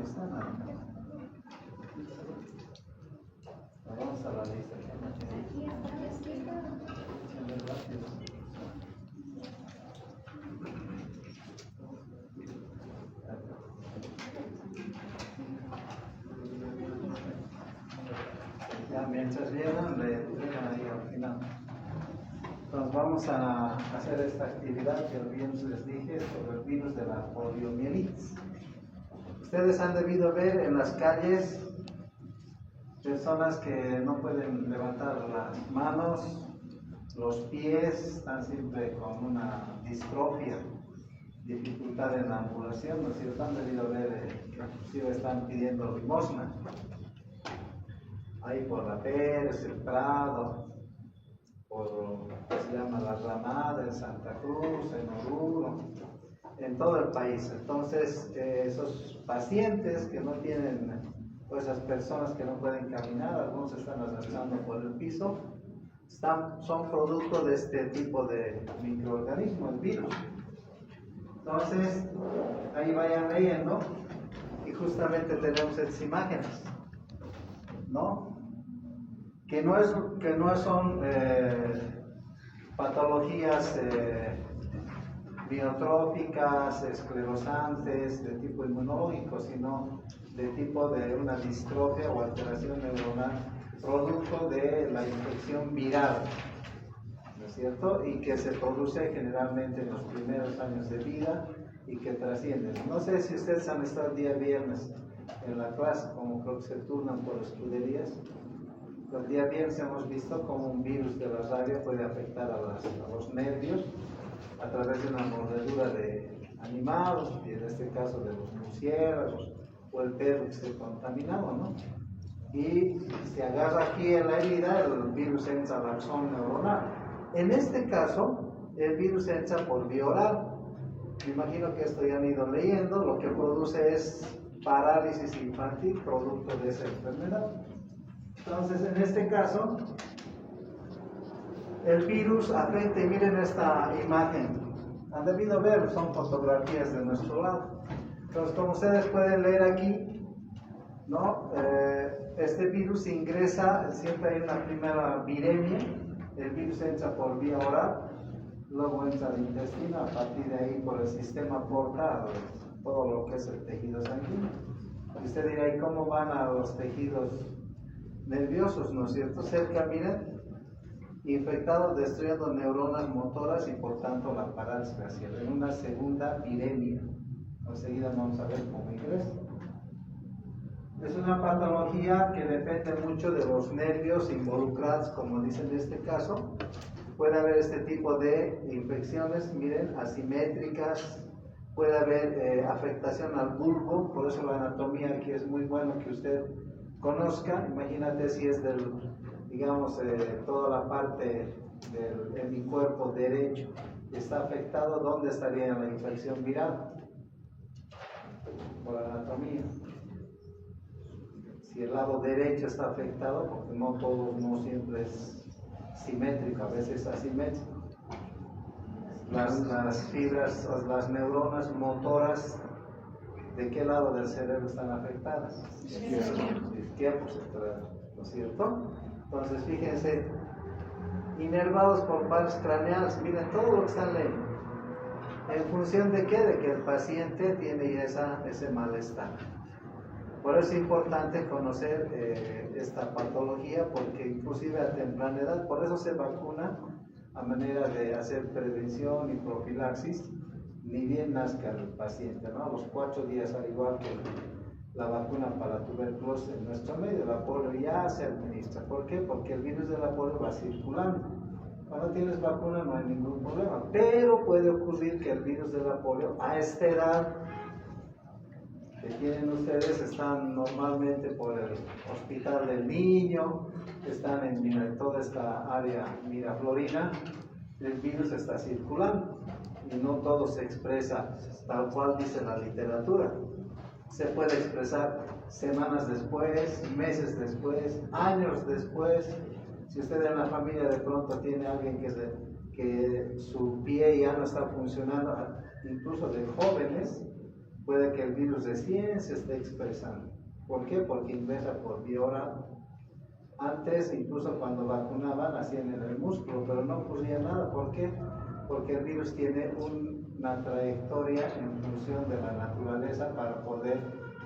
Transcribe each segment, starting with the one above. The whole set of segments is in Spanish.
está nada más. Vamos a la lista. Ya, mientras llegan, le entregan ahí al final. Entonces vamos a hacer esta actividad que el viernes les dije sobre el virus de la poliomielitis. Ustedes han debido ver en las calles personas que no pueden levantar las manos, los pies, están siempre con una distrofia, dificultad en la ambulación, ¿no es cierto? Han debido ver que inclusive están pidiendo limosna. Ahí por la Pérez, el Prado, por ¿qué se llama? La Ramada, en Santa Cruz, en Oruro, en todo el país. Entonces, esos pacientes que no tienen, o esas personas que no pueden caminar, algunos están arrastrando por el piso, son producto de este tipo de microorganismo, el virus. Entonces, ahí vayan leyendo, y justamente tenemos estas imágenes, ¿no? Que no son patologías miotróficas, esclerosantes, de tipo inmunológico, sino de tipo de una distrofia o alteración neuronal producto de la infección viral, ¿no es cierto? Y que se produce generalmente en los primeros años de vida y que trasciende. No sé si ustedes han estado el día viernes en la clase, como creo que se turnan por escuderías. El día viernes hemos visto cómo un virus de la rabia puede afectar a los nervios a través de una mordedura de animales, y en este caso de los murciélagos o el perro que esté contaminado, ¿no? Y se agarra aquí en la herida, el virus entra al axón neuronal. En este caso, el virus entra por vía oral. Me imagino que esto ya han ido leyendo, lo que produce es parálisis infantil producto de esa enfermedad. Entonces, en este caso, el virus afecta, y miren esta imagen, han debido ver, son fotografías de nuestro lado. Entonces, como ustedes pueden leer aquí, ¿no? Este virus ingresa, siempre hay una primera viremia, el virus entra por vía oral, luego entra al intestino, a partir de ahí por el sistema portal, todo lo que es el tejido sanguíneo. Y usted dirá, ¿y cómo van a los tejidos nerviosos, no es cierto? Cerca, miren, infectados destruyendo neuronas motoras y por tanto la parálisis facial, en una segunda viremia. Enseguida vamos a ver cómo ingresa. Es una patología que depende mucho de los nervios involucrados, como dicen en este caso. Puede haber este tipo de infecciones, miren, asimétricas, puede haber afectación al bulbo, por eso la anatomía aquí es muy bueno que usted conozca. Imagínate si es digamos, toda la parte del hemicuerpo derecho está afectado, ¿dónde estaría la infección viral? Por la anatomía. Si el lado derecho está afectado, porque no siempre es simétrico, a veces es asimétrico. Las fibras, las neuronas motoras, ¿de qué lado del cerebro están afectadas? Izquierdo, ¿no es cierto? Entonces, fíjense, inervados por pares craneales, miren todo lo que están leyendo. ¿En función de qué? De que el paciente tiene ya ese malestar. Por eso es importante conocer esta patología, porque inclusive a temprana edad, por eso se vacuna a manera de hacer prevención y profilaxis, ni bien nazca el paciente, ¿no? A los 4 días, al igual que la vacuna para tuberculosis en nuestro medio, la polio ya se administra. ¿Por qué? Porque el virus de la polio va circulando. Cuando tienes vacuna no hay ningún problema, pero puede ocurrir que el virus de la polio a esta edad que tienen ustedes, están normalmente por el hospital del niño, están en toda esta área miraflorina, el virus está circulando y no todo se expresa tal cual dice la literatura. Se puede expresar semanas después, meses después, años después. Si usted en la familia de pronto tiene a alguien que su pie ya no está funcionando, incluso de jóvenes, puede que el virus recién se esté expresando. ¿Por qué? Porque ingresa por vía oral. Antes, incluso cuando vacunaban, hacían en el músculo, pero no ocurría nada. ¿Por qué? Porque el virus tiene una trayectoria en función de la naturaleza para poder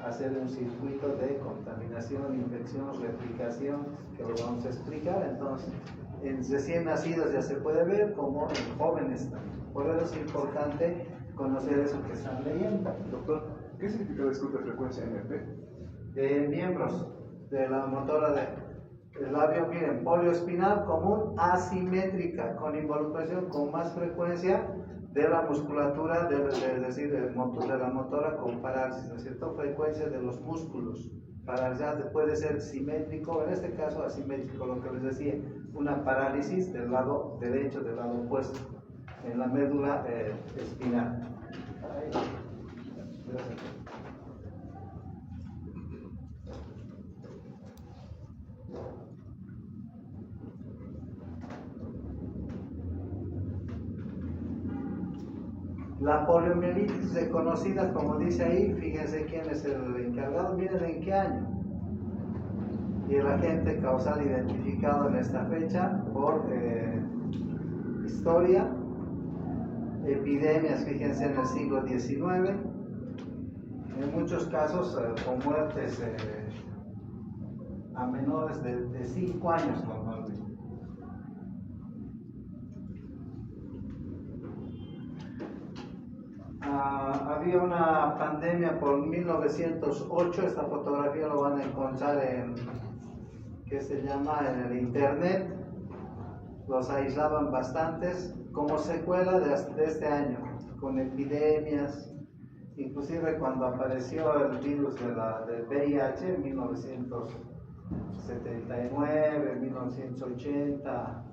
hacer un circuito de contaminación, infección, replicación, que lo vamos a explicar. Entonces, en recién nacidos ya se puede ver, como en jóvenes también. Por eso es importante conocer eso que están leyendo. Doctor, ¿qué significa disculpe frecuencia MP? De miembros de la motora del labio, miren, polioespinal común asimétrica, con involucración con más frecuencia de la musculatura, es decir, de la motora con parálisis, ¿no es cierto? Frecuencia de los músculos. Parálisis puede ser simétrico, en este caso asimétrico, lo que les decía, una parálisis del lado derecho, del lado opuesto, en la médula espinal. La poliomielitis reconocida, como dice ahí, fíjense quién es el encargado, miren en qué año. Y el agente causal identificado en esta fecha por historia, epidemias, fíjense en el siglo XIX, en muchos casos con muertes a menores de 5 años normalmente. Había una pandemia por 1908, esta fotografía lo van a encontrar en el internet, los aislaban bastantes como secuela de este año, con epidemias, inclusive cuando apareció el virus del VIH en 1979, 1980,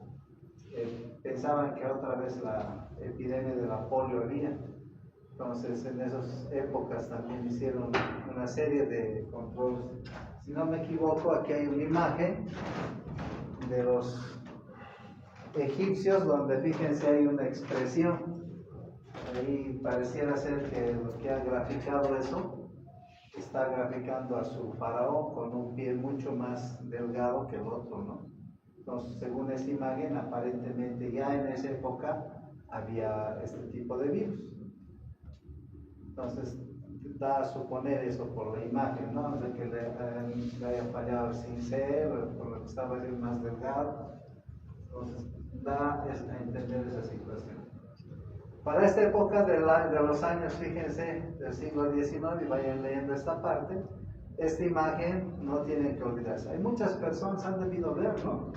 pensaban que otra vez la epidemia de la polio había. Entonces, en esas épocas también hicieron una serie de controles. Si no me equivoco, aquí hay una imagen de los egipcios donde, fíjense, hay una expresión. Ahí pareciera ser que lo que ha graficado eso está graficando a su faraón con un pie mucho más delgado que el otro, ¿no? Entonces, según esta imagen, aparentemente ya en esa época había este tipo de virus. Entonces, da a suponer eso por la imagen, ¿no? De que le haya fallado el cincel, por lo que estaba más delgado. Entonces, da a entender esa situación. Para esta época de los años, fíjense, del siglo XIX, y vayan leyendo esta parte, esta imagen no tienen que olvidarse. Hay muchas personas han debido ver, ¿no?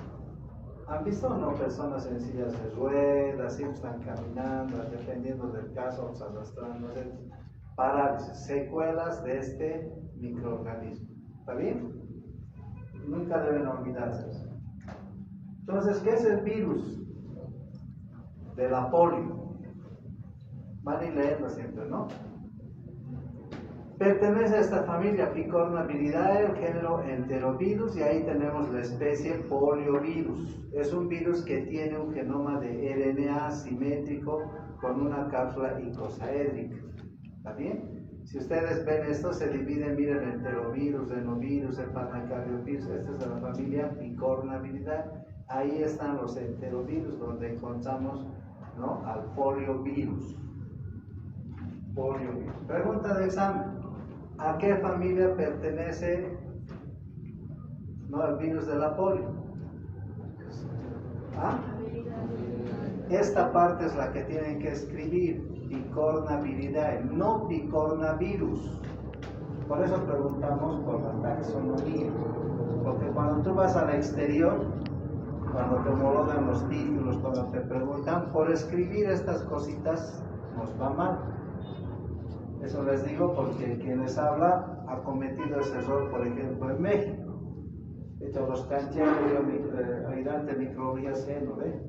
¿Han visto o no personas en sillas de ruedas, siempre están caminando, dependiendo del caso, arrastrándose? Parálisis, secuelas de este microorganismo. ¿Está bien? Nunca deben olvidarse eso. Entonces, ¿qué es el virus de la polio? Van a ir leyendo siempre, ¿no? Pertenece a esta familia Picornaviridae, el género Enterovirus, y ahí tenemos la especie poliovirus. Es un virus que tiene un genoma de RNA simétrico con una cápsula icosaédrica. ¿Está bien? Si ustedes ven esto, se divide, miren, enterovirus, renovirus, hepatocardiovirus. Esta es de la familia Picornaviridae. Ahí están los enterovirus, donde encontramos, ¿no?, al poliovirus. Poliovirus. Pregunta de examen: ¿a qué familia pertenece, no, el virus de la polio? ¿Ah? Esta parte es la que tienen que escribir. Picornaviridae, no picornavirus. Por eso preguntamos por la taxonomía, porque cuando tú vas al exterior, cuando te homologan los títulos, cuando te preguntan por escribir estas cositas, nos va mal. Eso les digo porque quien les habla ha cometido ese error, por ejemplo, en México. De hecho, los cancheros, ayudante de microbiología seno, ¿ve?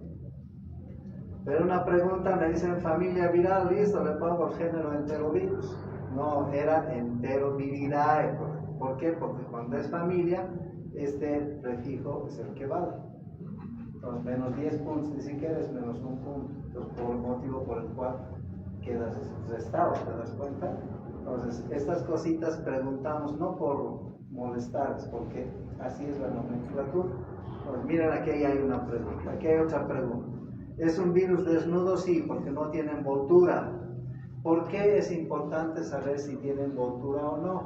Pero una pregunta, me dicen familia viral, listo, le pongo el género enterovirus. No, era enteroviridae. ¿Por qué? Porque cuando es familia, este prefijo es el que vale. Entonces, menos 10 puntos, ni siquiera es menos 1 punto. Entonces, por el motivo por el cual quedas restado, ¿te das cuenta? Entonces, estas cositas preguntamos no por molestarles, porque así es la nomenclatura. Pues miren, aquí hay una pregunta, aquí hay otra pregunta. ¿Es un virus desnudo? Sí, porque no tiene envoltura. ¿Por qué es importante saber si tiene envoltura o no?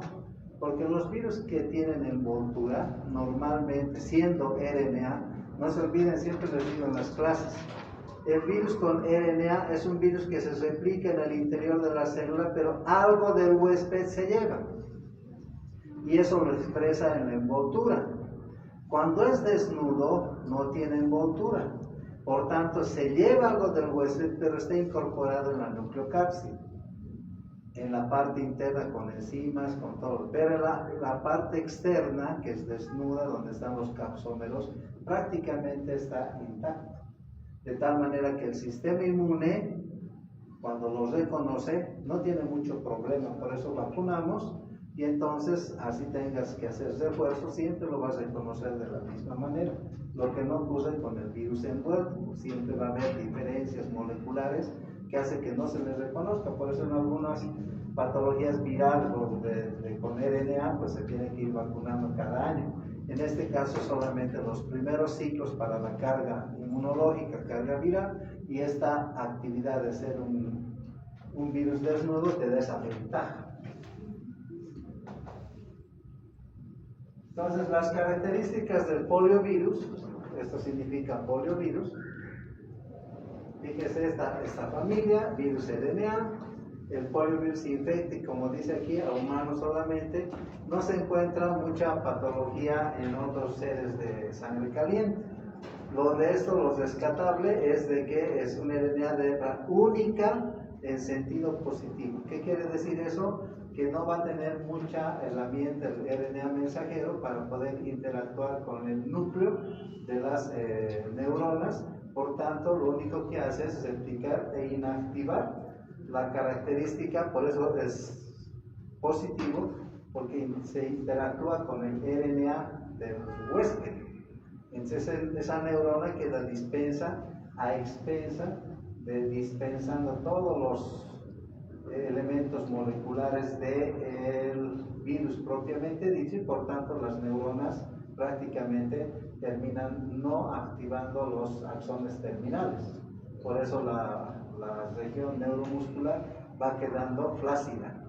Porque los virus que tienen envoltura, normalmente siendo RNA, no se olviden, siempre les digo en las clases, el virus con RNA es un virus que se replica en el interior de la célula, pero algo del huésped se lleva. Y eso lo expresa en la envoltura. Cuando es desnudo, no tiene envoltura. Por tanto, se lleva algo del huésped, pero está incorporado en la nucleocápside, en la parte interna con enzimas, con todo. Pero la parte externa, que es desnuda, donde están los capsómeros, prácticamente está intacta. De tal manera que el sistema inmune, cuando lo reconoce, no tiene mucho problema. Por eso vacunamos, y entonces, así tengas que hacer refuerzo, siempre lo vas a reconocer de la misma manera. Lo que no ocurre con el virus envuelto, siempre va a haber diferencias moleculares que hace que no se le reconozca. Por eso en algunas patologías virales con RNA, pues se tiene que ir vacunando cada año. En este caso solamente los primeros ciclos para la carga inmunológica, carga viral, y esta actividad de ser un virus desnudo te da esa ventaja. Entonces, las características del poliovirus, esto significa poliovirus, fíjese esta familia, virus RNA, el poliovirus infecta, y como dice aquí, a humanos solamente, no se encuentra mucha patología en otros seres de sangre caliente. Lo rescatable es de que es una RNA de hebra única en sentido positivo. ¿Qué quiere decir eso? Que no va a tener mucha herramienta el RNA mensajero para poder interactuar con el núcleo de las neuronas. Por tanto, lo único que hace es replicar e inactivar la característica, por eso es positivo, porque se interactúa con el RNA del huésped. Entonces esa neurona queda dispensa a expensa de dispensando todos los elementos moleculares del virus propiamente dicho, y por tanto las neuronas prácticamente terminan no activando los axones terminales. Por eso la región neuromuscular va quedando flácida,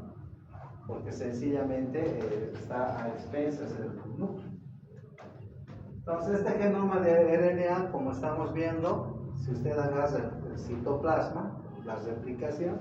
porque sencillamente está a expensas del núcleo. Entonces este genoma de RNA, como estamos viendo, si usted agarra el citoplasma, la replicación,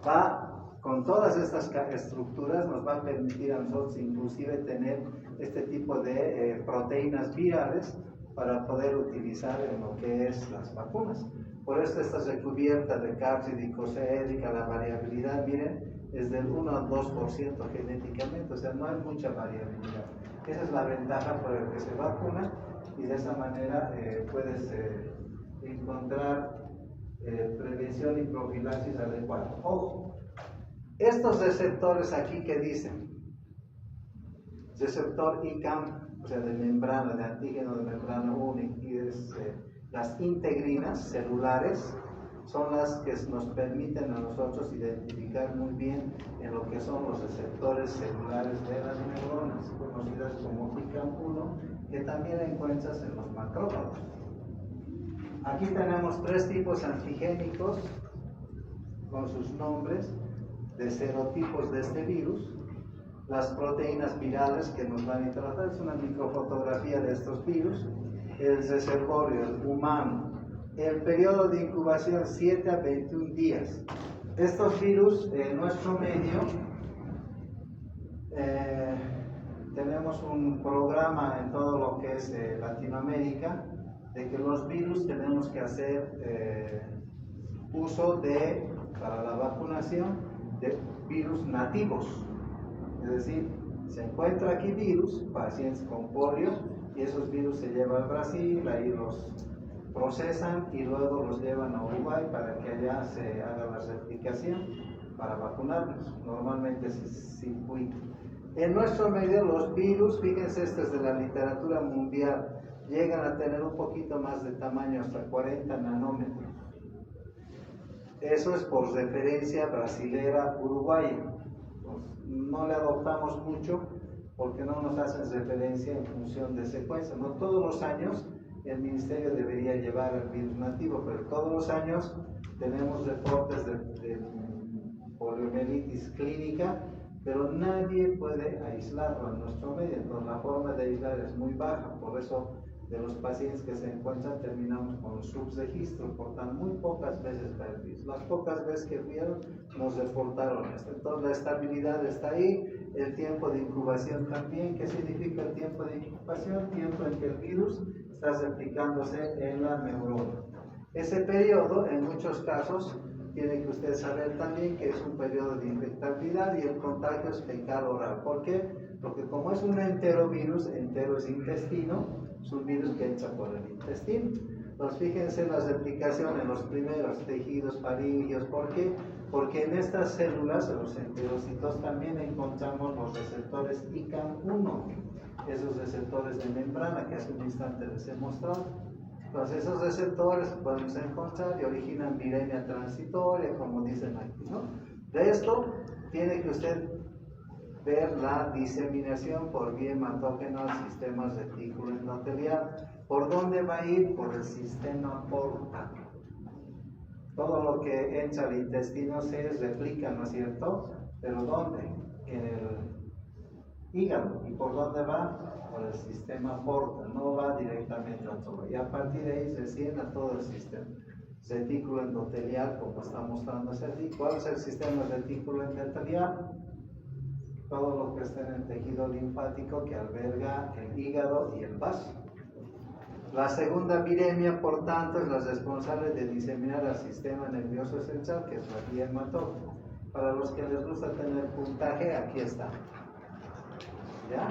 va con todas estas estructuras, nos va a permitir a nosotros inclusive tener este tipo de proteínas virales para poder utilizar en lo que es las vacunas. Por eso está recubierta de cápside icosaédrica, la variabilidad, miren, es del 1 al 2% genéticamente, o sea, no hay mucha variabilidad. Esa es la ventaja por la que se vacuna, y de esa manera puedes encontrar prevención y profilaxis adecuada. Ojo, estos receptores aquí que dicen, receptor ICAM, o sea, de membrana, de antígeno de membrana única, y las integrinas celulares, son las que nos permiten a nosotros identificar muy bien en lo que son los receptores celulares de las neuronas, conocidas como ICAM1, que también encuentras en los macrófagos. Aquí tenemos 3 tipos antigénicos con sus nombres de serotipos de este virus. Las proteínas virales que nos van a tratar, es una microfotografía de estos virus. El reservorio, el humano. El periodo de incubación 7 a 21 días. Estos virus, en nuestro medio, tenemos un programa en todo lo que es Latinoamérica, de que los virus tenemos que hacer uso para la vacunación de virus nativos. Es decir, se encuentra aquí virus, pacientes con polio, y esos virus se llevan a Brasil, ahí los procesan y luego los llevan a Uruguay para que allá se haga la replicación para vacunarlos. Normalmente es circuito. En nuestro medio los virus, fíjense, este es de la literatura mundial, llegan a tener un poquito más de tamaño, hasta 40 nanómetros. Eso es por referencia brasilera uruguaya. pues, no le adoptamos mucho porque no nos hacen referencia en función de secuencia. No todos los años el ministerio debería llevar el virus nativo, pero todos los años tenemos reportes de poliomielitis clínica, pero nadie puede aislarlo en nuestro medio. Entonces la forma de aislar es muy baja, por eso de los pacientes que se encuentran terminamos con subregistro, portan muy pocas veces para el virus. Las pocas veces que vieron nos reportaron esto. Entonces la estabilidad está ahí, el tiempo de incubación también. ¿Qué significa el tiempo de incubación? Tiempo en que el virus está replicándose en la neurona. Ese periodo, en muchos casos, tiene que usted saber también que es un periodo de infectabilidad y el contagio es fecal oral. ¿Por qué? Porque como es un enterovirus, entero es intestino, es un virus que entra por el intestino. Entonces fíjense en la replicación en los primeros tejidos faríneos. ¿Por qué? Porque en estas células, en los enterocitos, también encontramos los receptores ICAM1, esos receptores de membrana que hace un instante les he mostrado. Entonces esos receptores podemos encontrar y originan viremia transitoria, como dicen aquí, ¿no? De esto tiene que usted ver la diseminación por vía hematógena al sistema retículo endotelial. ¿Por dónde va a ir? Por el sistema portal. Todo lo que entra al intestino se replica, ¿no es cierto? ¿Pero dónde? En el hígado. ¿Y por dónde va? Por el sistema portal, no va directamente a todo. Y a partir de ahí se sienta todo el sistema. Retículo endotelial, como está mostrando aquí. ¿Cuál es el sistema retículo endotelial? Todo lo que está en el tejido linfático que alberga el hígado y el vaso. La segunda viremia, por tanto, es la responsable de diseminar al sistema nervioso central, que es la vía hematógena. Para los que les gusta tener puntaje, aquí está. ¿Ya?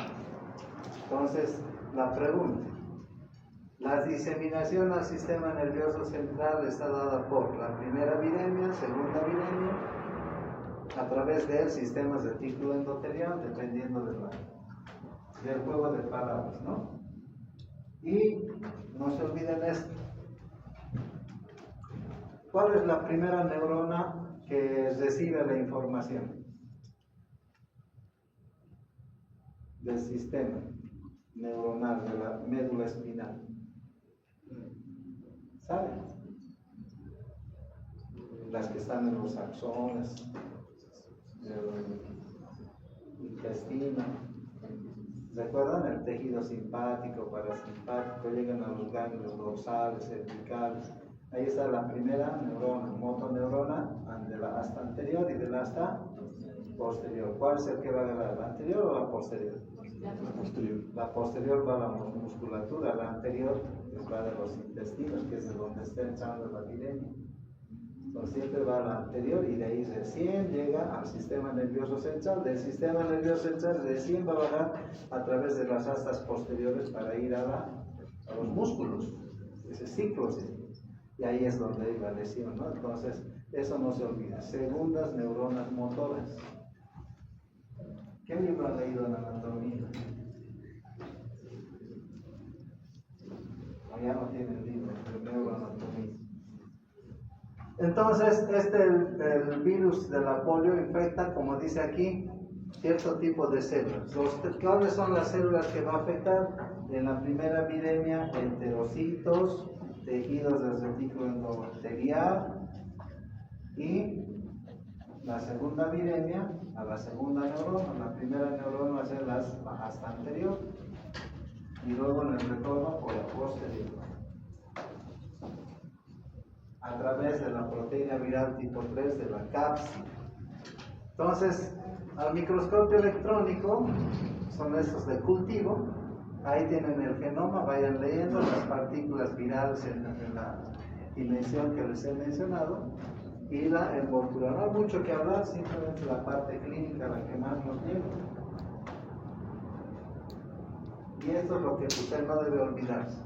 Entonces, la pregunta. La diseminación al sistema nervioso central está dada por la primera viremia, segunda viremia, a través del sistema retículo endotelial, dependiendo del juego de palabras, ¿no? Y no se olviden esto. ¿Cuál es la primera neurona que recibe la información del sistema neuronal, de la médula espinal? ¿Saben? Las que están en los axones, el intestino. ¿Recuerdan? El tejido simpático, parasimpático, llegan a los ganglios dorsales, cervicales. Ahí está la primera neurona, motoneurona, de la asta anterior y de la asta posterior. ¿Cuál es el que va a ganar? ¿La anterior o la posterior? La posterior. La posterior va a la musculatura, la anterior va de los intestinos, que es de donde está entrando la viremia. Entonces siempre va a la anterior y de ahí recién llega al sistema nervioso central. Del sistema nervioso central recién va a bajar a través de las astas posteriores para ir a los músculos. Ese ciclo, ¿sí? Y ahí es donde hay la lesión, ¿no? Entonces, eso no se olvida. Segundas neuronas motoras. ¿Qué libro han leído en anatomía? O ya no tienen libro de neuroanatomía. Entonces, el virus de la polio infecta, como dice aquí, cierto tipo de células. ¿Cuáles son las células que va a afectar? En la primera viremia, enterocitos, tejidos del retículo endotelial, y la segunda viremia a la segunda neurona. La primera neurona va a ser la asta anterior y luego en el retorno por la posterior, a través de la proteína viral tipo 3 de la cápsula. Entonces, al microscopio electrónico, son estos de cultivo, ahí tienen el genoma, vayan leyendo las partículas virales en la dimensión que les he mencionado, y la envoltura. No hay mucho que hablar, simplemente la parte clínica, la que más nos lleva. Y esto es lo que usted no debe olvidarse.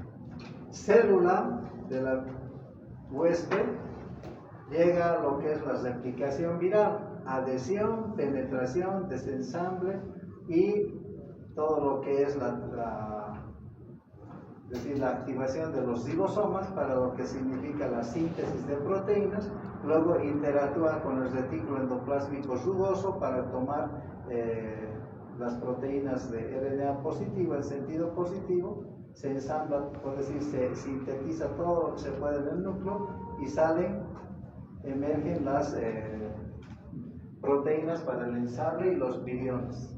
Célula de la huésped llega a lo que es la replicación viral, adhesión, penetración, desensamble y todo lo que es es decir, la activación de los ribosomas para lo que significa la síntesis de proteínas, luego interactúa con el retículo endoplásmico rugoso para tomar las proteínas de RNA positivo, en sentido positivo, se ensambla, por decir, se sintetiza todo lo que se puede en el núcleo y emergen las proteínas para el ensamble y los viriones.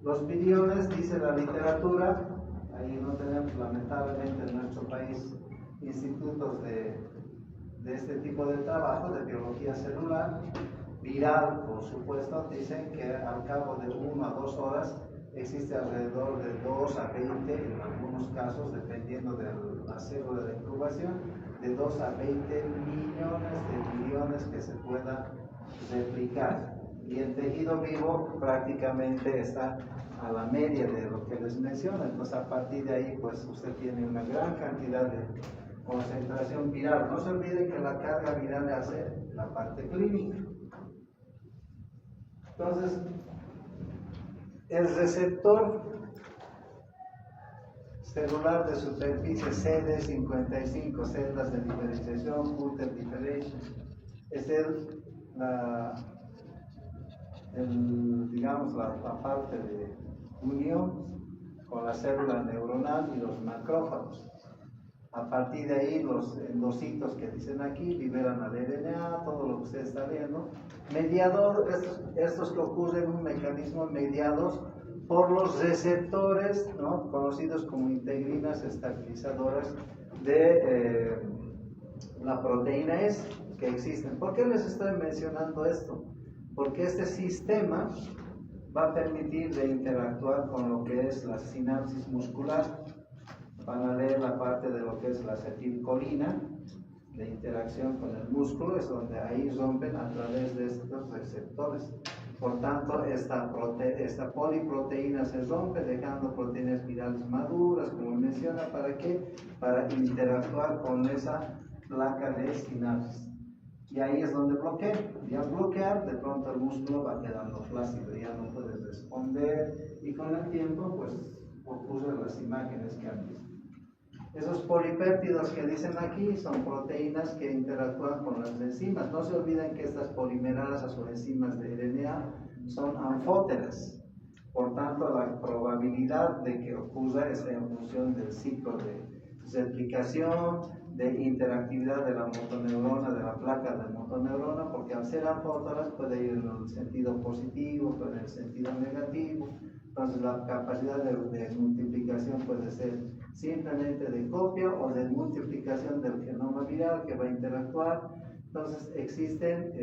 Los viriones, dice la literatura, ahí no tenemos lamentablemente en nuestro país institutos de este tipo de trabajo, de biología celular, viral, por supuesto, dicen que al cabo de 1 a 2 horas existe alrededor de 2 a 20, en algunos casos, dependiendo de la célula de incubación, de 2 a 20 millones de viriones que se puedan replicar. Y el tejido vivo prácticamente está a la media de lo que les menciono. Entonces, a partir de ahí, pues usted tiene una gran cantidad de concentración viral. No se olvide que la carga viral hace la parte clínica. Entonces, el receptor celular de superficie CD55, células de diferenciación, Hutter differentiation, es digamos, la parte de unión con la célula neuronal y los macrófagos. A partir de ahí, los endocitos que dicen aquí liberan al RNA, todo lo que usted está viendo. Mediador, estos que ocurren un mecanismo mediados por los receptores, ¿no?, conocidos como integrinas estabilizadoras de la proteína S que existen. ¿Por qué les estoy mencionando esto? Porque este sistema va a permitir de interactuar con lo que es la sinapsis muscular. Van a leer la parte de lo que es la acetilcolina, de interacción con el músculo, es donde ahí rompen a través de estos receptores. Por tanto, esta poliproteína se rompe, dejando proteínas virales maduras, como menciona, ¿para qué? Para interactuar con esa placa de sinapsis. Y ahí es donde bloquea. Y al bloquear, de pronto el músculo va quedando flácido, ya no puede responder, y con el tiempo, pues, ocurren las imágenes que han visto. Esos polipéptidos que dicen aquí son proteínas que interactúan con las enzimas. No se olviden que estas polimerasas o enzimas de RNA son anfóteras. Por tanto, la probabilidad de que ocurra es en función del ciclo de replicación, de interactividad de la motoneurona, de la placa de motoneurona, porque al ser anfóteras puede ir en el sentido positivo, puede en el sentido negativo. Entonces, la capacidad de multiplicación puede ser simplemente de copia o de multiplicación del genoma viral que va a interactuar. Entonces, existen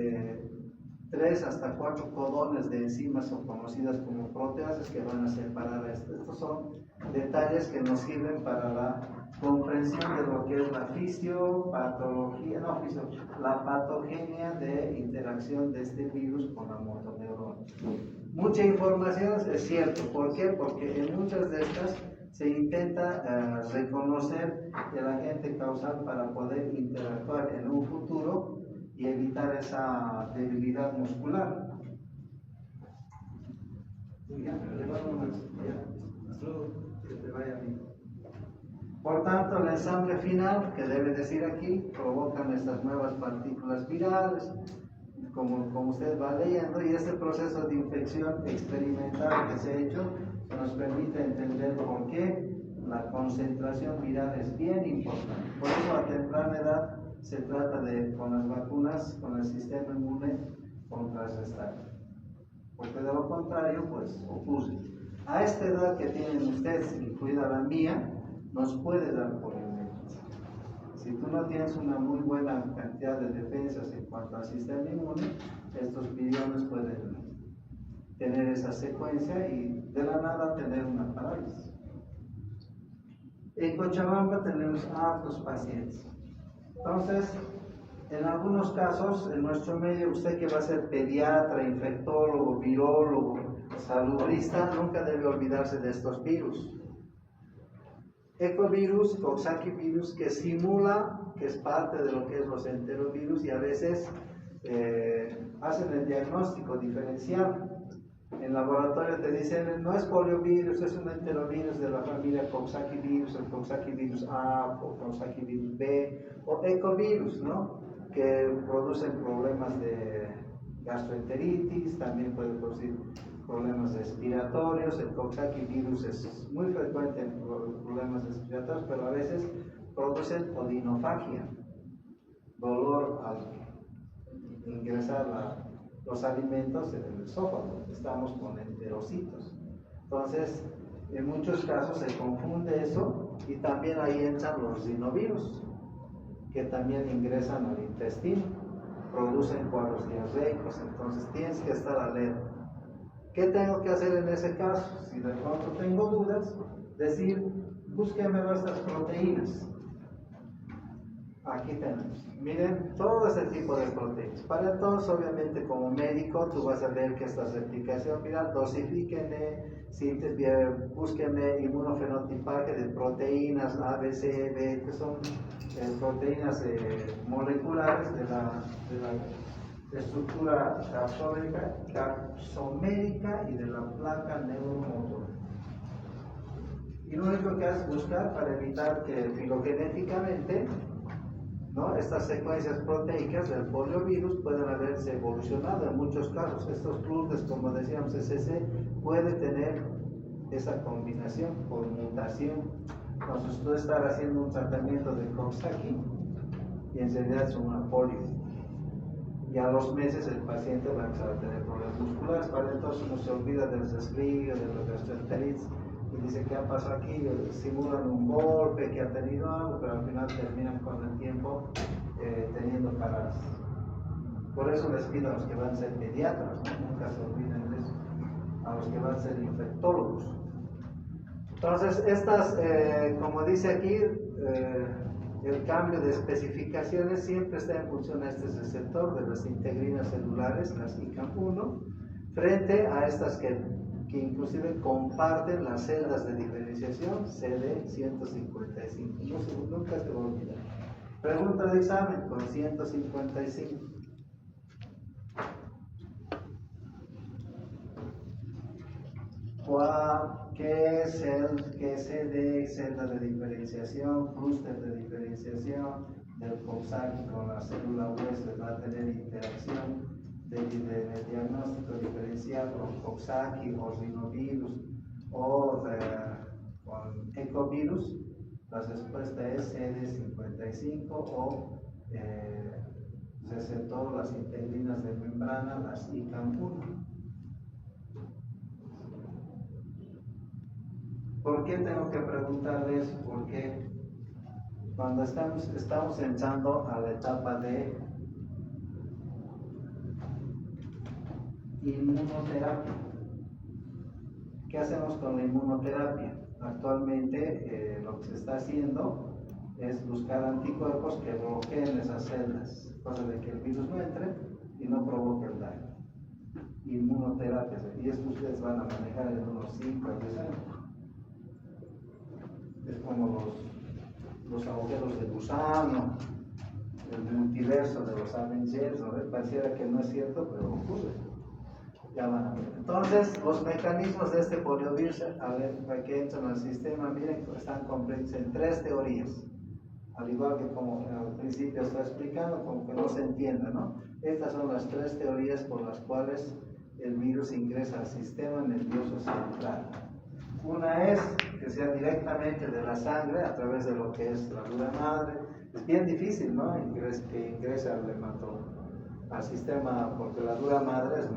3 hasta 4 codones de enzimas o conocidas como proteasas que van a separar esto. Estos son detalles que nos sirven para la comprensión de lo que es la la patogenia de interacción de este virus con la motoneurona. Mucha información, es cierto. ¿Por qué? Porque en muchas de estas se intenta reconocer el agente causal para poder interactuar en un futuro y evitar esa debilidad muscular. Por tanto, el ensamble final, que debe decir aquí, provocan estas nuevas partículas virales, como usted va leyendo, y este proceso de infección experimental que se ha hecho nos permite entender por qué la concentración viral es bien importante. Por eso a temprana edad se trata de, con las vacunas, con el sistema inmune, contrarrestar. Porque de lo contrario, pues ocurre. A esta edad que tienen ustedes, incluida la mía, nos puede dar poliomielitis. Si tú no tienes una muy buena cantidad de defensas en cuanto al sistema inmune, estos viriones pueden tener esa secuencia y de la nada tener una parálisis. En Cochabamba tenemos hartos pacientes. Entonces, en algunos casos, en nuestro medio, usted que va a ser pediatra, infectólogo, virólogo, salubrista, nunca debe olvidarse de estos virus. Ecovirus, coxsackievirus, que simula, que es parte de lo que es los enterovirus, y a veces hacen el diagnóstico diferencial. En laboratorio te dicen, no es poliovirus, es un enterovirus de la familia Coxsackie virus, el Coxsackie virus A, o Coxsackie virus B, o ecovirus, ¿no? Que producen problemas de gastroenteritis, también puede producir problemas respiratorios. El Coxsackie virus es muy frecuente en problemas respiratorios, pero a veces producen odinofagia, dolor al ingresar los alimentos en el esófago. Estamos con enterocitos. Entonces, en muchos casos se confunde eso, y también ahí entran los rinovirus, que también ingresan al intestino, producen cuadros diarreicos. Entonces tienes que estar alerta. ¿Qué tengo que hacer en ese caso? Si de pronto tengo dudas, decir, búsqueme estas proteínas. Aquí tenemos, miren, todo ese tipo de proteínas. Para entonces, obviamente, como médico, tú vas a ver que esta certificación, mira, dosifíquenme, búsquenme inmunofenotipaje de proteínas A, B, C, B, que son proteínas moleculares de la estructura capsomérica y de la placa neuromotora. Y lo único que haces es buscar para evitar que filogenéticamente, ¿no?, estas secuencias proteicas del poliovirus pueden haberse evolucionado en muchos casos. Estos cruces, como decíamos, SC, puede tener esa combinación por mutación. Entonces, tú estar haciendo un tratamiento de Coxsackie y en realidad es una polio. Y a los meses el paciente va a empezar a tener problemas musculares. Para entonces uno se olvida del resfrío, de los gastroenteritis, y dice, ¿qué ha pasado aquí? Simulan un golpe, que ha tenido algo, pero al final terminan con el tiempo teniendo parálisis. Por eso les pido a los que van a ser pediatras, ¿no? Nunca se olviden de eso, a los que van a ser infectólogos. Entonces, estas, como dice aquí, el cambio de especificaciones siempre está en función a este receptor de las integrinas celulares, las ICAM1, frente a estas que inclusive comparten las celdas de diferenciación CD155. Nunca se va a olvidar. Pregunta de examen con 155. ¿Qué CD, celda de diferenciación, clúster de diferenciación del Coxsackie con la célula huésped va a tener interacción de diagnóstico diferencial con Coxsackie o rinovirus o con ecovirus? La respuesta es CD55 o receptor, las integrinas de membrana, las ICAM1. ¿Por qué tengo que preguntarles? Porque cuando estamos entrando a la etapa de inmunoterapia, ¿qué hacemos con la inmunoterapia? Actualmente lo que se está haciendo es buscar anticuerpos que bloqueen esas celdas, cosa de que el virus no entre y no provoque el daño. Inmunoterapia, y esto ustedes van a manejar en unos 5 o 10 años. Es como los agujeros de gusano, el multiverso de los Avengers, ¿no? Pareciera que no es cierto, pero ocurre. Ya van a ver. Entonces, los mecanismos de este poliovirus, a ver, para que entran al sistema, miren, están comprendidos en 3 teorías. Al igual que como al principio está explicando, como que no se entienda, ¿no? Estas son las 3 teorías por las cuales el virus ingresa al sistema nervioso central. Una es que sea directamente de la sangre a través de lo que es la dura madre. Es bien difícil, ¿no?, que ingrese al sistema, porque la dura madre es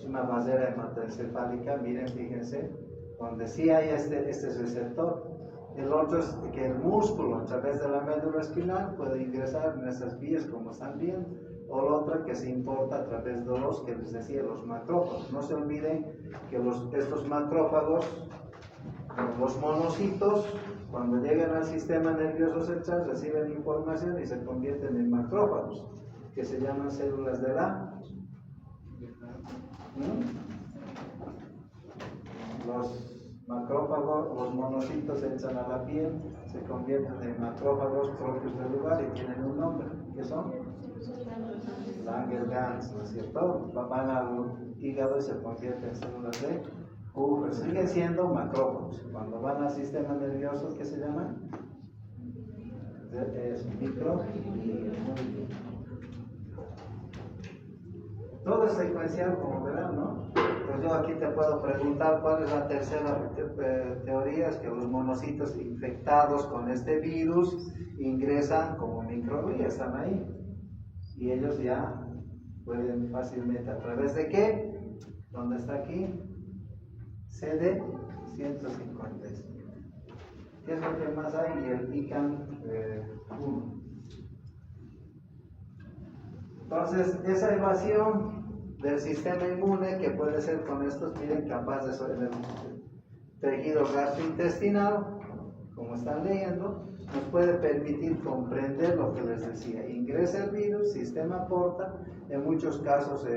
una basera hematoencefálica. Miren, fíjense, donde sí hay este receptor. El otro es que el músculo a través de la médula espinal puede ingresar en esas vías, como están viendo. O la otra que se importa a través de los, que les decía, los macrófagos. No se olviden que estos macrófagos, los monocitos, cuando llegan al sistema nervioso central, reciben información y se convierten en macrófagos, que se llaman células de la... Los macrófagos, los monocitos entran a la piel, se convierten en macrófagos propios del lugar y tienen un nombre. ¿Qué son? Langerhans, ¿no es cierto? Van al hígado y se convierten en células de Kupffer. Siguen siendo macrófagos. Cuando van al sistema nervioso, ¿qué se llama? Es microglía. Todo es secuencial, como verán, ¿no? Pues yo aquí te puedo preguntar cuál es la tercera teoría, es que los monocitos infectados con este virus ingresan como microglía, están ahí. Y ellos ya pueden fácilmente, ¿a través de qué? ¿Dónde está aquí? CD155. ¿Qué es lo que más hay? Y el ICANN 1. Entonces, esa evasión del sistema inmune, que puede ser con estos, miren, capaz de ser en el tejido gastrointestinal, como están leyendo, nos puede permitir comprender lo que les decía. Ingresa el virus, sistema porta, en muchos casos,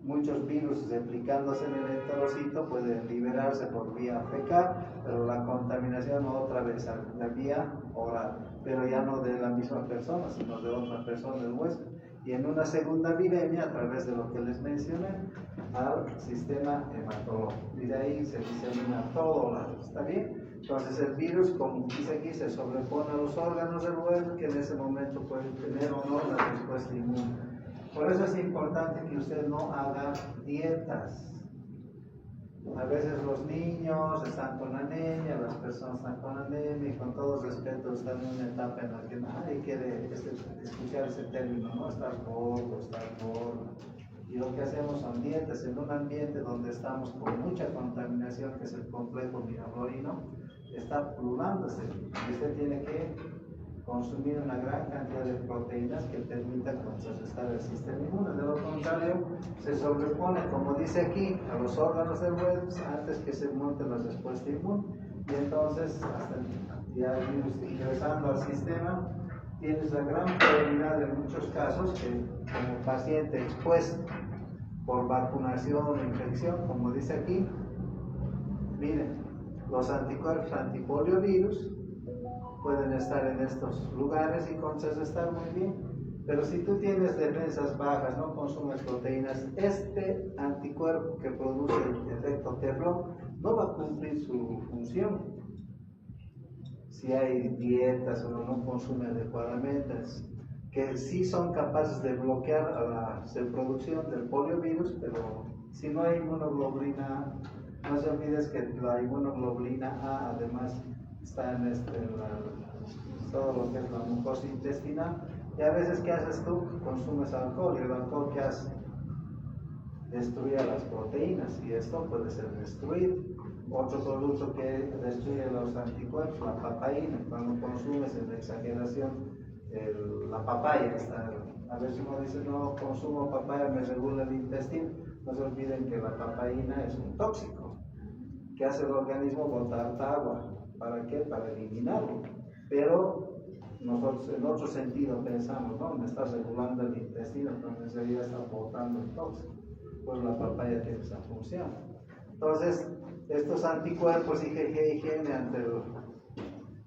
muchos virus replicándose en el enterocito pueden liberarse por vía fecal, pero la contaminación otra vez a la vía oral, pero ya no de la misma persona, sino de otra persona, del huésped. Y en una segunda viremia, a través de lo que les mencioné, al sistema hematológico. Y de ahí se disemina todo lado, ¿está bien? Entonces el virus, como dice aquí, se sobrepone a los órganos del huésped, que en ese momento pueden tener o no la respuesta inmune. Por eso es importante que usted no haga dietas. A veces los niños están con anemia, las personas están con anemia, y con todo respeto están en una etapa en la que nadie quiere escuchar ese término, ¿no? Estar gordo, estar gordo. Y lo que hacemos son dietas en un ambiente donde estamos con mucha contaminación, que es el complejo miraflorino, está pululándose. Y usted tiene que consumir una gran cantidad de proteínas que permitan contrarrestar el sistema inmune. De lo contrario, se sobrepone, como dice aquí, a los órganos del huésped antes que se monte la respuesta inmune. Y entonces, hasta ya ingresando al sistema, tienes la gran probabilidad en muchos casos que como paciente expuesto por vacunación o infección, como dice aquí, miren, los anticuerpos antipoliovirus pueden estar en estos lugares y contrarrestar muy bien. Pero si tú tienes defensas bajas, no consumes proteínas, este anticuerpo que produce el efecto teflón no va a cumplir su función. Si hay dietas o no consume adecuadamente, que sí son capaces de bloquear a la reproducción del poliovirus, pero si no hay inmunoglobulina, no se olvides que la inmunoglobulina A además está en todo lo que es la mucosa intestinal. Y a veces, ¿qué haces tú? Consumes alcohol, y el alcohol, ¿qué hace? Destruye las proteínas, y esto puede ser destruido. Otro producto que destruye los anticuerpos, la papaína. Cuando consumes en exageración la papaya, a veces uno dice, no consumo papaya, me regula el intestino. No se olviden que la papaína es un tóxico. ¿Qué hace el organismo? Botar agua. ¿Para qué? Para eliminarlo. Pero nosotros en otro sentido pensamos, no, me está regulando el intestino, pero en realidad está botando el tóxico. Pues la papaya tiene esa función. Entonces, estos anticuerpos IgG y IgM ante el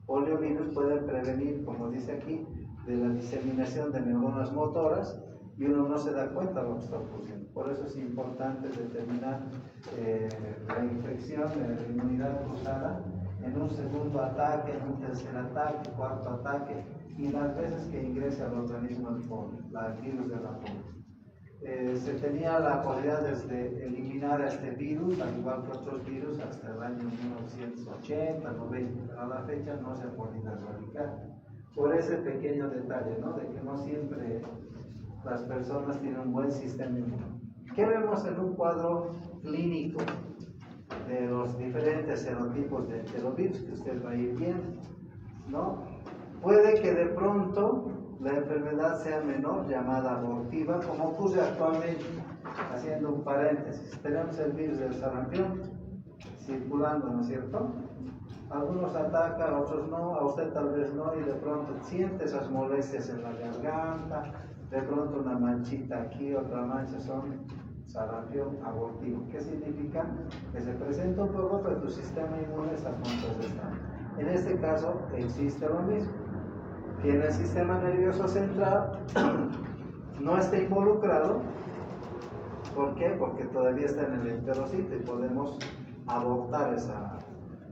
poliovirus pueden prevenir, como dice aquí, de la diseminación de neuronas motoras, y uno no se da cuenta de lo que está ocurriendo. Por eso es importante determinar la infección de la inmunidad cruzada en un segundo ataque, en un tercer ataque, cuarto ataque, y las veces que ingrese al organismo el virus de la polio. Se tenía la posibilidad de eliminar a este virus, al igual que otros virus, hasta el año 1980, 90, pero a la fecha no se ha podido erradicar. Por ese pequeño detalle, ¿no? De que no siempre las personas tienen un buen sistema inmune. ¿Qué vemos en un cuadro clínico de los diferentes serotipos de enterovirus que usted va a ir viendo, ¿no? Puede que de pronto la enfermedad sea menor, llamada abortiva, como ocurre actualmente. Haciendo un paréntesis, tenemos el virus del sarampión circulando, ¿no es cierto? Algunos atacan, otros no, a usted tal vez no, y de pronto siente esas molestias en la garganta, de pronto una manchita aquí, otra mancha, son sarampión abortivo. ¿Qué significa? Que se presenta un poco, pero tu sistema inmune está contrarrestando. En este caso existe lo mismo, que en el sistema nervioso central no está involucrado. ¿Por qué? Porque todavía está en el enterocito y podemos abortar esa.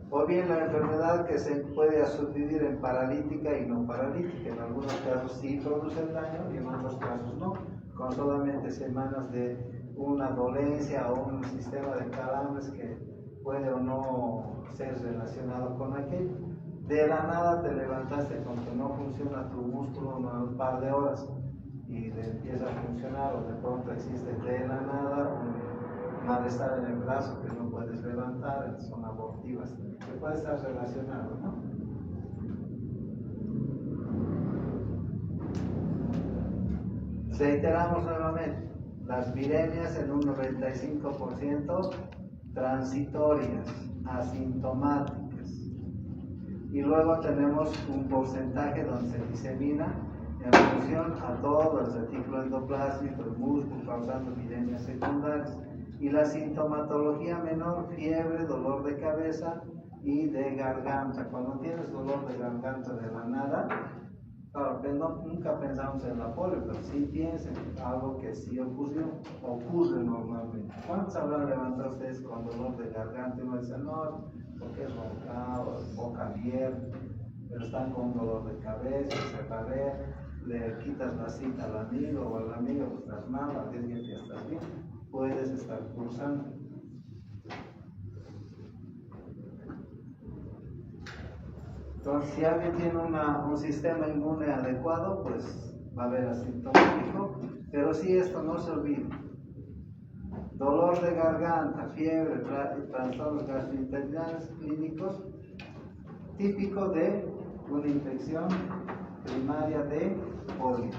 O bien la enfermedad que se puede subdividir en paralítica y no paralítica. En algunos casos sí producen daño y en otros casos no. Con solamente semanas de una dolencia o un sistema de calambres que puede o no ser relacionado con aquello. De la nada te levantaste con que no funciona tu músculo un par de horas y empieza a funcionar, o de pronto existe de la nada un malestar en el brazo que no puedes levantar, son abortivas, que puede estar relacionado, ¿no? Reiteramos nuevamente, las viremias en un 95% transitorias, asintomáticas, y luego tenemos un porcentaje donde se disemina en función a todo el retículo endoplásmico, el músculo, causando viremias secundarias. Y la sintomatología menor, fiebre, dolor de cabeza y de garganta. Cuando tienes dolor de garganta de la nada, claro, nunca pensamos en la polio, pero sí piensen algo que sí ocurre normalmente. ¿Cuántos habrán levantado ustedes con dolor de garganta y uno dice, no, porque es roncado, boca abierta, pero están con dolor de cabeza, se rabea, le quitas la cita al amigo o al amigo, pues estás mal, al día siguiente ya estás bien, puedes estar cursando. Entonces, si alguien tiene un sistema inmune adecuado, pues va a haber asintomático, pero si esto no se olvida. Dolor de garganta, fiebre, trastornos gastrointestinales clínicos, típico de una infección primaria de polio.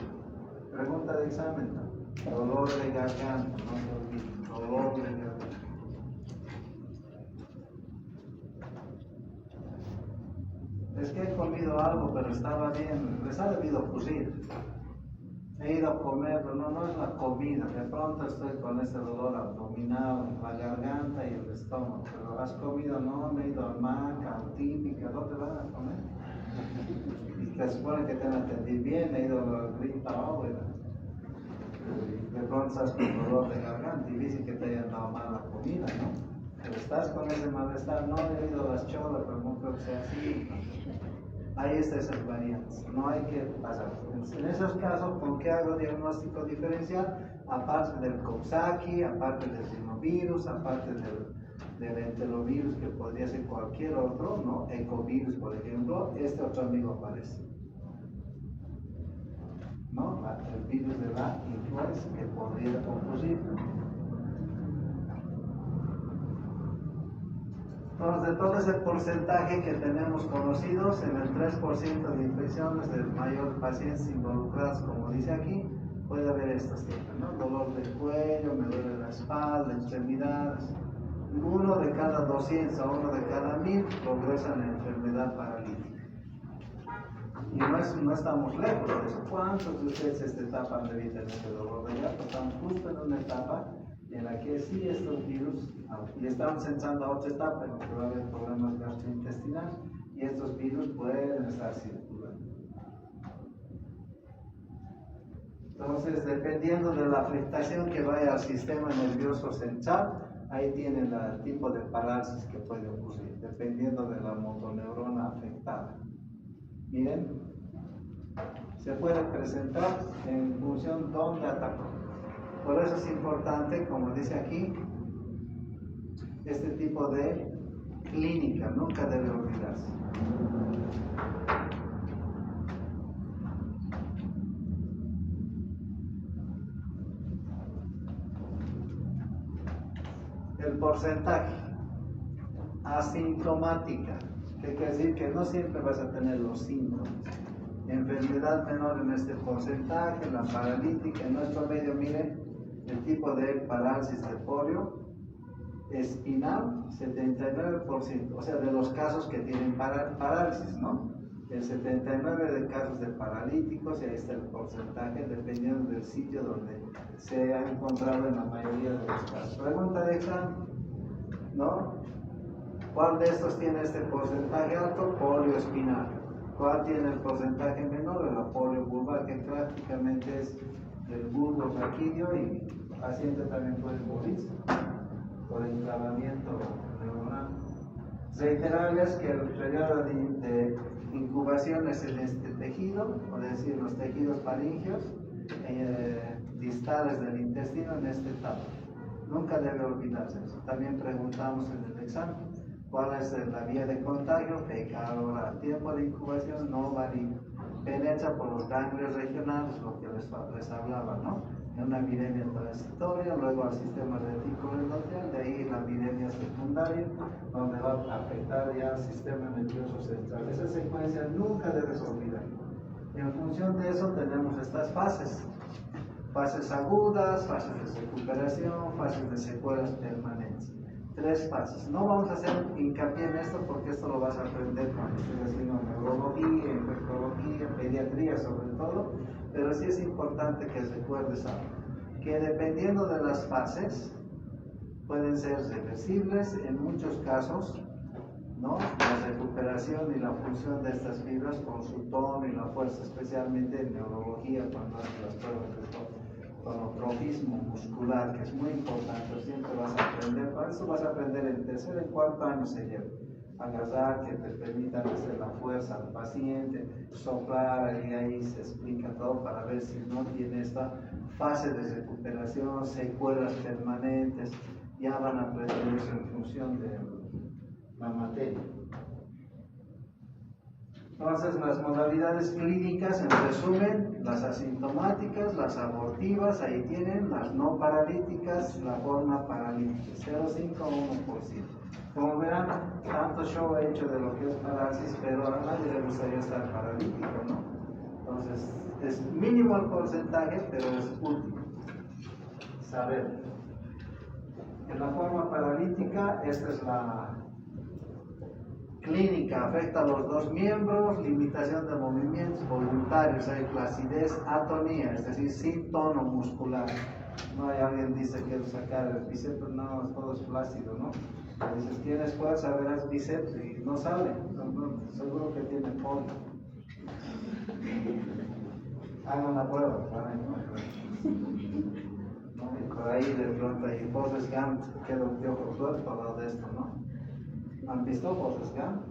Pregunta de examen, ¿no? Dolor de garganta, no se olvide, dolor de garganta. Es que he comido algo, pero estaba bien, les ha debido ocurrir. He ido a comer, pero no es la comida. De pronto estoy con ese dolor abdominal, la garganta y el estómago. Pero has comido, no, me he ido a Maca, típica, ¿no te van a comer? Y te supone que te han atendido bien, he ido a la gripa, de pronto estás con dolor de garganta y dice que te hayan dado mala comida, ¿no? Pero estás con ese malestar, no he ido a las cholas, pero no creo que sea así. Ahí está esas variantes, no hay que pasar. En esos casos, ¿con qué hago diagnóstico diferencial? Aparte del Coxsackie, aparte del rinovirus, aparte del enterovirus, que podría ser cualquier otro, ¿no? Ecovirus, por ejemplo, este otro amigo aparece, ¿no? El virus de la influenza que podría ocurrir. Entonces, de todo ese porcentaje que tenemos conocidos, en el 3% de infecciones de mayor pacientes involucrados, como dice aquí, puede haber estos tipos, ¿no? Dolor de cuello, me duele la espalda, extremidades. 1 de cada 200 a 1 de cada 1000 progresan en enfermedad paralítica. Y no estamos lejos de eso. ¿Cuántos de ustedes esta etapa han debido tener ese dolor de garganta? Estamos justo en una etapa en la que sí estos virus, y estamos entrando a otra etapa en la que va a haber problemas gastrointestinales, y estos virus pueden estar circulando. Entonces, dependiendo de la afectación que vaya al sistema nervioso central, ahí tienen el tipo de parálisis que puede ocurrir, dependiendo de la motoneurona afectada. Miren, se puede presentar en función de dónde atacó. Por eso es importante, como dice aquí, este tipo de clínica, nunca debe olvidarse. El porcentaje asintomática, que quiere decir que no siempre vas a tener los síntomas. Enfermedad menor en este porcentaje, la paralítica, en nuestro medio, miren, el tipo de parálisis de polio espinal, 79%, o sea, de los casos que tienen parálisis, ¿no? El 79% de casos de paralíticos, y ahí está el porcentaje, dependiendo del sitio donde se ha encontrado en la mayoría de los casos. Pregunta de examen, ¿no? ¿Cuál de estos tiene este porcentaje alto? Polio espinal. ¿Cuál tiene el porcentaje menor? La polio vulvar, que prácticamente es el bulbo raquídeo, y el paciente también puede morirse por enclavamiento neuronal. Reiterarles que el periodo de incubación es en este tejido, es decir, los tejidos faringeos distales del intestino, en esta etapa. Nunca debe olvidarse eso. También preguntamos en el examen cuál es la vía de contagio fecal. Ahora, el tiempo de incubación no varía, penetra por los ganglios regionales, lo que les hablaba, ¿no? En una viremia transitoria, luego al sistema reticuloendotelial, de ahí la viremia secundaria, donde va a afectar ya al sistema nervioso central. Esa secuencia nunca debes olvidar. En función de eso tenemos estas fases. Fases agudas, fases de recuperación, fases de secuelas permanentes. 3 fases. No vamos a hacer hincapié en esto porque esto lo vas a aprender cuando estés haciendo neurología, infectología, pediatría sobre todo, pero sí es importante que recuerdes algo, que dependiendo de las fases pueden ser reversibles en muchos casos, ¿no? La recuperación y la función de estas fibras con su tono y la fuerza, especialmente en neurología cuando hacen las pruebas de tonotropismo muscular, que es muy importante, siempre vas a aprender. Para eso vas a aprender en tercer y cuarto año se lleva. Agarrar, que te permitan hacer la fuerza al paciente, soplar, y ahí se explica todo para ver si no tiene esta fase de recuperación, secuelas permanentes. Ya van a aprender eso en función de la materia. Entonces, las modalidades clínicas, en resumen, las asintomáticas, las abortivas, ahí tienen, las no paralíticas, la forma paralítica, 0,5 o 1%. Como verán, tanto show he hecho de lo que es parálisis, pero a nadie le gustaría estar paralítico, ¿no? Entonces, es mínimo el porcentaje, pero es útil saber. En la forma paralítica, esta es la clínica, afecta a los 2 miembros, limitación de movimientos voluntarios, hay flacidez, atonía, es decir, sin tono muscular. No hay alguien dice quiero sacar el bíceps, no, todo es flácido, ¿no? Dices, tienes fuerza, verás bíceps y no sale, seguro que tiene polio. Hagan una prueba, ¿no? Y por ahí de pronto hay Forrest Gump, queda un piojo suelto al lado de esto, ¿no? ¿Han visto Forrest Gump?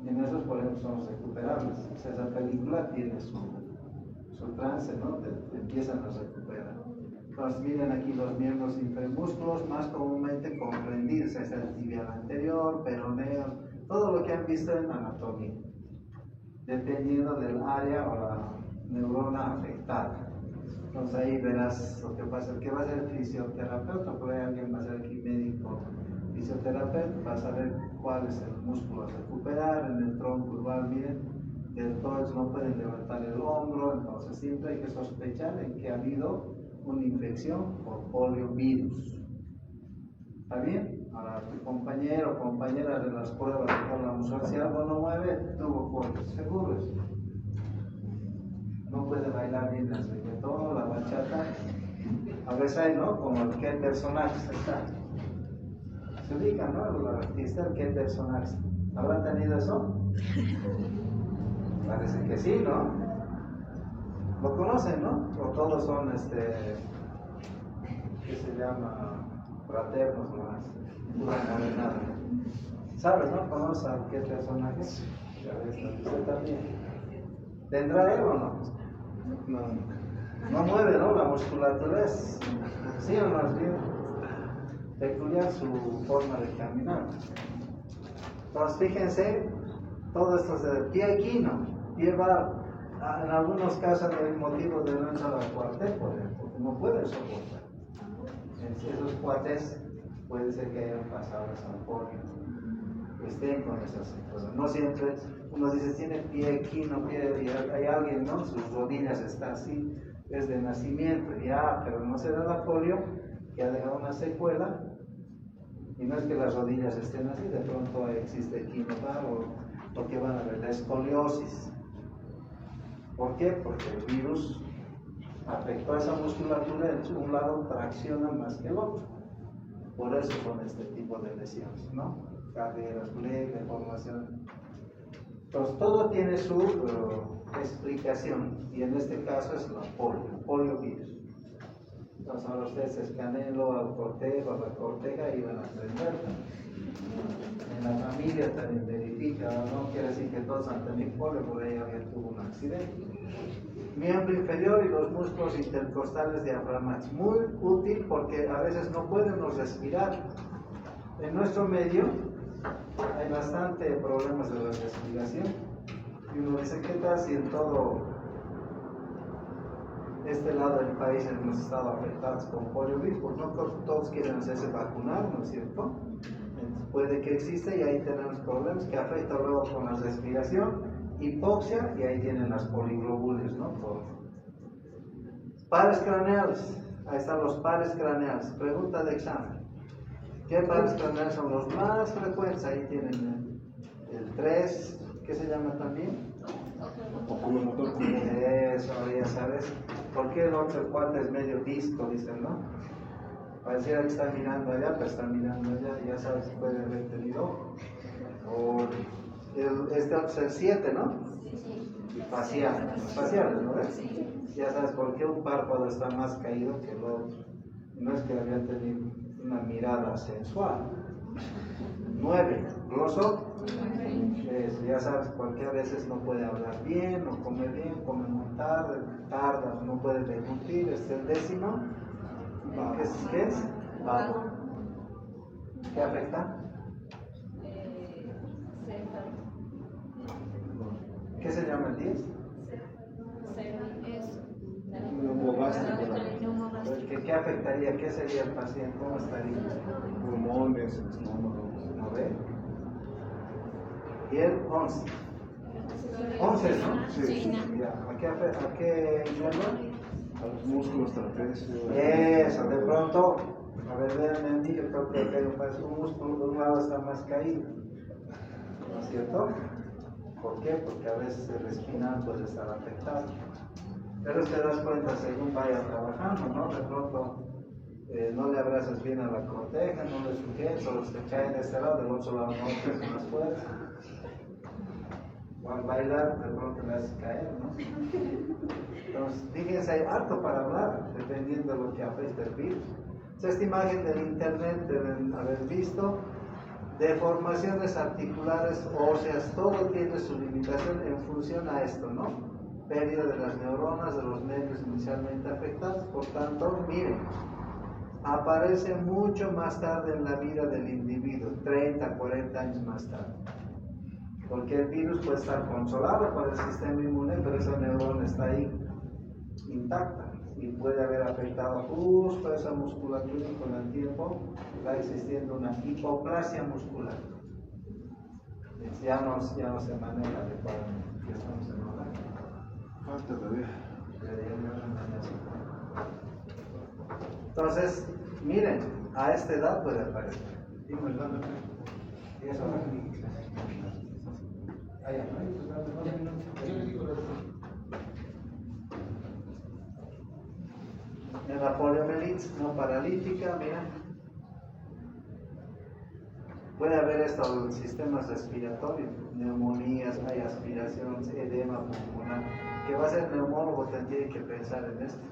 Y en esos, por ejemplo, son recuperables. O sea, esa película tiene su trance, ¿no? Te empiezan a recuperar. Entonces, miren aquí los miembros inframúsculos, más comúnmente comprendidos, es el tibial anterior, peroneo, todo lo que han visto en anatomía, dependiendo del área o la neurona afectada. Entonces, ahí verás lo que pasa. El que va a ser fisioterapeuta, por ahí alguien va a ser aquí médico fisioterapeuta, va a saber cuál es el músculo a recuperar. En el tronco igual, miren, del tórax no pueden levantar el hombro, entonces siempre hay que sospechar en que ha habido una infección por poliovirus. ¿Está bien? Ahora tu compañero o compañera de las pruebas de forma muscular, si algo no mueve, tuvo polio, seguro es. No puede bailar bien el reggaetón, la bachata. A veces hay, ¿no? Como el que personaje está. Se ubica, ¿no? El artista, el que personaje. ¿Habrán tenido eso? Parece que sí, ¿no? Lo conocen, ¿no? O todos son, ¿qué se llama? Fraternos nomás. Pura morenada. ¿Sabes, no? ¿Conoces a qué personaje? Ya ves, usted también. ¿Tendrá él o no? No mueve, ¿no? La musculatura es, sí o más bien, peculiar su forma de caminar. Entonces, fíjense, todo esto es de pie equino, pie bar. En algunos casos hay motivo de no entrar al cuartel, por ejemplo, no puede soportar. Esos cuates puede ser que hayan pasado esa polio, que estén con esas cosas. No siempre uno dice tiene pie equino, y hay alguien, ¿no? Sus rodillas están así desde nacimiento, ya, pero no se da la polio, que ha dejado una secuela. Y no es que las rodillas estén así, de pronto existe equinobar o lo que van a ver, la escoliosis. ¿Por qué? Porque el virus afectó a esa musculatura, en un lado tracciona más que el otro. Por eso son este tipo de lesiones, ¿no? caderas, deformación. Entonces todo tiene su explicación, y en este caso es la poliovirus. Entonces ahora ustedes escanean al cortejo, a la corteja y van a aprender. En la familia también verifica, no quiere decir que todos han tenido polio, por ahí alguien tuvo un accidente. Miembro inferior y los músculos intercostales diafragmáticos. Muy útil porque a veces no podemos respirar. En nuestro medio hay bastante problemas de la respiración. Y uno dice, ¿qué tal si en todo este lado del país hemos estado afectados con poliovirus? Pues no todos quieren hacerse vacunar, ¿no es cierto? Entonces, puede que exista y ahí tenemos problemas que afectan luego con la respiración, hipoxia, y ahí tienen las poliglobulias, ¿no? Pares craneales, ahí están los pares craneales. Pregunta de examen. ¿Qué pares craneales son los más frecuentes? Ahí tienen el 3, ¿qué se llama también? Oculomotor. Eso, ya sabes. ¿Por qué el otro cuarto es medio disco, dicen, no? Pareciera que está mirando allá, pero está mirando allá, ya sabes, puede haber tenido. O este otro es el 7, ¿no? Facial, ¿no ves? Ya sabes por qué un párpado está más caído que el otro. No es que había tenido una mirada sensual. 9, gloso. Ya sabes, por qué a veces no puede hablar bien, no come bien, come muy tarda, no puede deglutir. Es el 10. ¿Qué es? Vago. ¿Qué afecta? ¿Qué se llama el 10? ¿Qué afectaría? ¿Qué sería el paciente? ¿Cómo estaría? Pulmones, estómago. ¿No ve? Y el 11. 11, ¿no? Sí. Ya. ¿A qué inglés? A los músculos trapecios. Eso, de pronto, a ver, véanme a mí, yo creo que un músculo de un lado está más caído, ¿no es cierto? ¿Por qué? Porque a veces el espinal puede estar afectado. Pero te das cuenta según vaya trabajando, ¿no? De pronto no le abrazas bien a la corteja, no le sujetas, o te cae de este lado, del otro lado no te hace más fuerza. O al bailar, de pronto le haces caer, ¿no? Entonces, fíjense, hay harto para hablar, dependiendo de lo que afecta el virus. Esta imagen del internet deben haber visto. Deformaciones articulares, óseas, todo tiene su limitación en función a esto, ¿no? Pérdida de las neuronas, de los nervios inicialmente afectados. Por tanto, miren, aparece mucho más tarde en la vida del individuo, 30, 40 años más tarde. Porque el virus puede estar controlado por el sistema inmune, pero esa neurona está ahí intacta y puede haber afectado justo esa musculatura, y con el tiempo va existiendo una hipoplasia muscular. Ya no se maneja adecuadamente. Ya estamos en hora. Falta todavía. Entonces, miren, a esta edad puede aparecer. Y eso en la poliomielitis no paralítica, mira, puede haber esto en sistemas respiratorios, neumonías, hay aspiración, edema pulmonar. Que va a ser neumólogo, tendría que pensar en esto.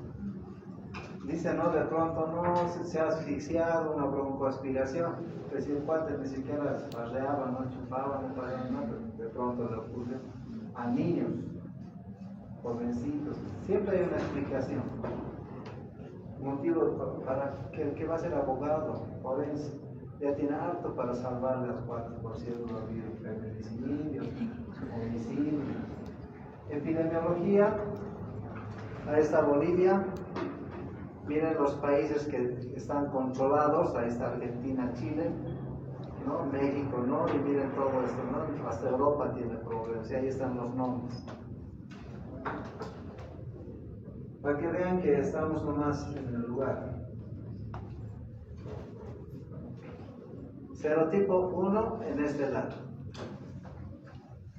Dice, no, de pronto no, se ha asfixiado, una broncoaspiración, pero si el cuate ni siquiera farreaba, no chupaba, no paraba nada, de pronto le ocurre a niños, jovencitos. Siempre hay una explicación. Motivo para que el que va a ser abogado, forense, ya tiene harto para salvar las 4%, ha habido feminicidios, homicidios. Epidemiología, ahí está Bolivia. Miren los países que están controlados, ahí está Argentina, Chile, ¿no? México, ¿no? Y miren todo esto, ¿no? Hasta Europa tiene problemas, y ahí están los nombres. Para que vean que estamos nomás en el lugar. Serotipo 1 en este lado,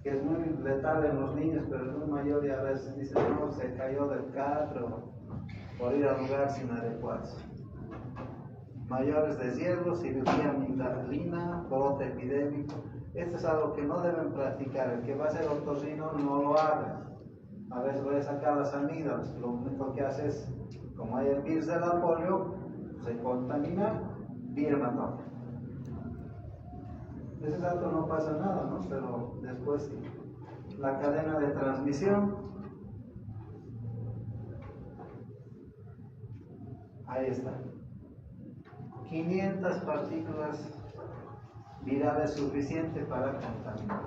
que es muy letal en los niños, pero en un mayor ya a veces dicen, no, se cayó del carro por ir a lugares inadecuados. mayores deshielo, cirugía amigdalina, brote epidémico. Esto es algo que no deben practicar. El que va a ser otorrino no lo haga. A veces voy a sacar las amígdalas. Lo único que hace es, como hay el virus de la polio, se contamina, viene matón. Ese dato no pasa nada, ¿no? Pero después sí. La cadena de transmisión. Ahí está. 500 partículas virales suficiente para contaminar.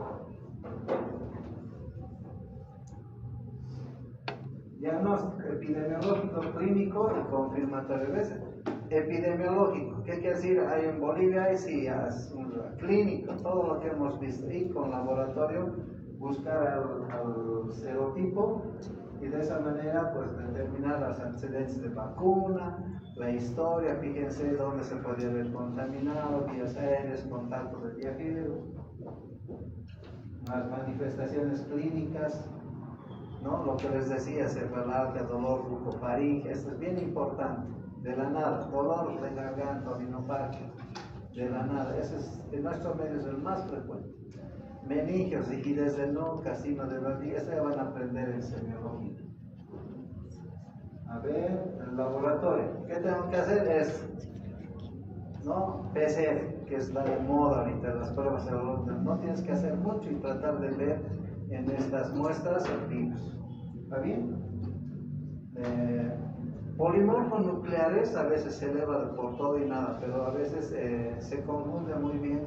Diagnóstico epidemiológico clínico y confirmatorio. ¿Ves? Epidemiológico, ¿qué quiere decir? Hay en Bolivia y sí, es un clínico, todo lo que hemos visto, y con laboratorio buscar al serotipo y de esa manera pues determinar los antecedentes de vacuna, la historia, fíjense dónde se podía haber contaminado, vías aéreas, contactos de viajeros, las manifestaciones clínicas, ¿no? Lo que les decía, cefalgia, dolor bucofaringe, esto es bien importante, de la nada, dolor de garganta, orinofagia, de la nada, ese es, en nuestro medio es el más frecuente. Meningios, rigidez de nuca, signo de Bardet, eso ya van a aprender en semiología. A ver, el laboratorio, ¿qué tengo que hacer? Es, ¿no? PCR, que es la de moda ahorita, las pruebas serológicas. No tienes que hacer mucho y tratar de ver en estas muestras el virus. ¿Está bien? Polimorfos nucleares a veces se eleva por todo y nada, pero a veces se confunde muy bien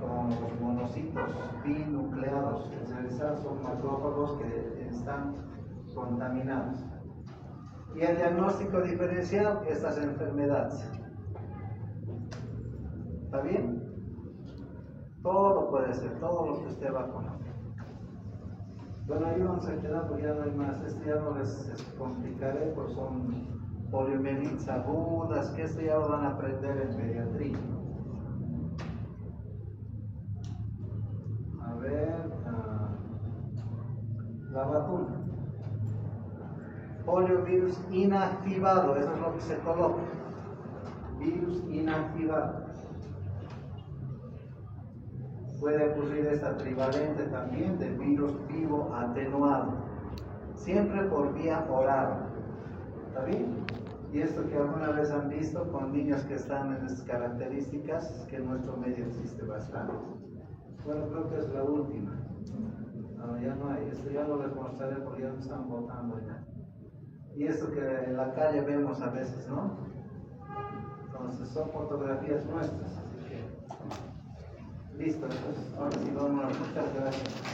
con los monocitos binucleados. En realidad son macrófagos que están contaminados. Y el diagnóstico diferencial, estas enfermedades. ¿Está bien? Todo puede ser, todo lo que usted va a conocer. Bueno, ahí vamos a quedar porque ya no hay más. Esto ya no les complicaré, pues son poliomielitis agudas, que esto ya lo van a aprender en pediatría. A ver, la vacuna. Poliovirus inactivado, eso es lo que se coloca. Virus inactivado. Puede ocurrir esta trivalente también de virus vivo atenuado, siempre por vía oral. ¿Está bien? Y esto que alguna vez han visto con niños que están en estas características, que en nuestro medio existe bastante. Bueno, creo que es la última. No, ya no hay, esto ya lo les mostraré porque ya no están votando ya. Y esto que en la calle vemos a veces, ¿no? Entonces son fotografías nuestras, así que listo, entonces ahora sí vamos, muchas gracias.